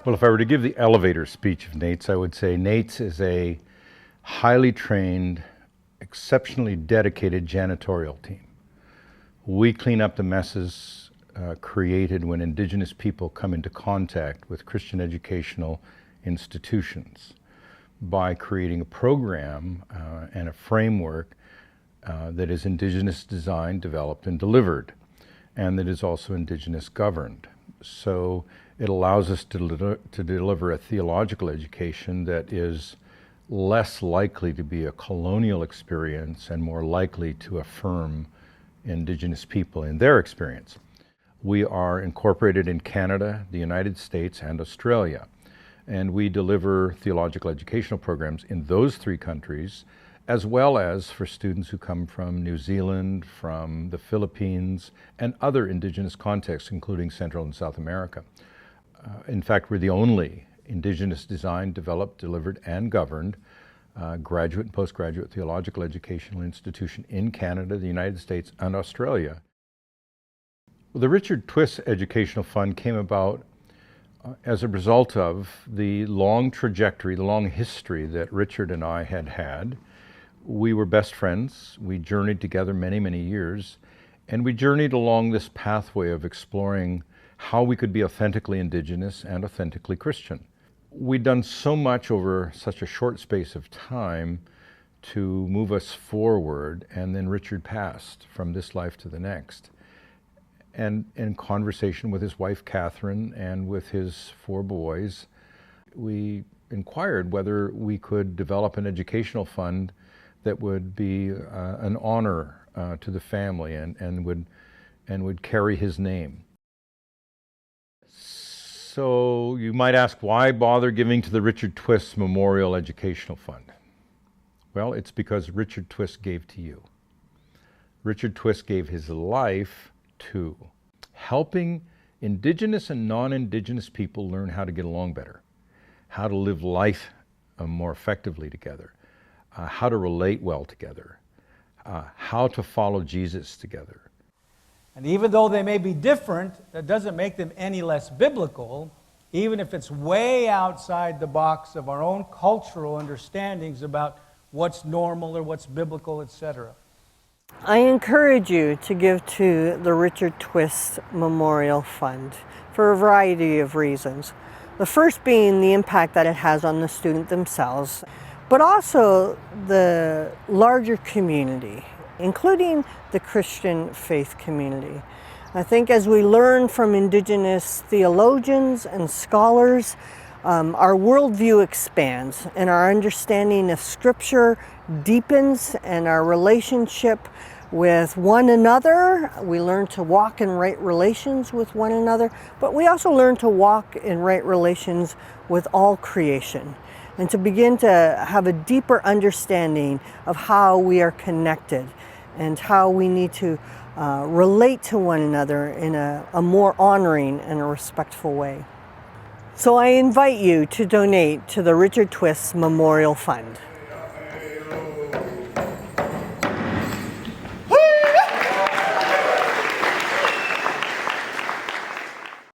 Well, if I were to give the elevator speech of Nate's, I would say Nate's is a highly trained, exceptionally dedicated janitorial team. We clean up the messes created when Indigenous people come into contact with Christian educational institutions by creating a program and a framework that is Indigenous designed, developed, and delivered, and that is also Indigenous governed. So it allows us to deliver a theological education that is less likely to be a colonial experience and more likely to affirm Indigenous people in their experience. We are incorporated in Canada, the United States, and Australia, and we deliver theological educational programs in those three countries, as well as for students who come from New Zealand, from the Philippines, and other Indigenous contexts, including Central and South America. In fact, we're the only Indigenous designed, developed, delivered, and governed graduate and postgraduate theological educational institution in Canada, the United States, and Australia. The Richard Twiss Educational Fund came about as a result of the long trajectory, the long history that Richard and I had had. We were best friends. We journeyed together many, many years, and we journeyed along this pathway of exploring how we could be authentically Indigenous and authentically Christian. We'd done so much over such a short space of time to move us forward, and then Richard passed from this life to the next. And in conversation with his wife, Catherine, and with his 4 boys, we inquired whether we could develop an educational fund that would be an honor to the family and would carry his name. So you might ask, why bother giving to the Richard Twiss Memorial Educational Fund? Well, it's because Richard Twiss gave to you. Richard Twiss gave his life to helping Indigenous and non-Indigenous people learn how to get along better, how to live life more effectively together, how to relate well together, how to follow Jesus together. And even though they may be different, that doesn't make them any less biblical, even if it's way outside the box of our own cultural understandings about what's normal or what's biblical, etc. I encourage you to give to the Richard Twiss Memorial Fund for a variety of reasons. The first being the impact that it has on the student themselves, but also the larger community, including the Christian faith community. I think as we learn from Indigenous theologians and scholars, our worldview expands and our understanding of Scripture deepens, and our relationship with one another. We learn to walk in right relations with one another, but we also learn to walk in right relations with all creation, and to begin to have a deeper understanding of how we are connected and how we need to relate to one another in a more honoring and a respectful way. So I invite you to donate to the Richard Twiss Memorial Fund.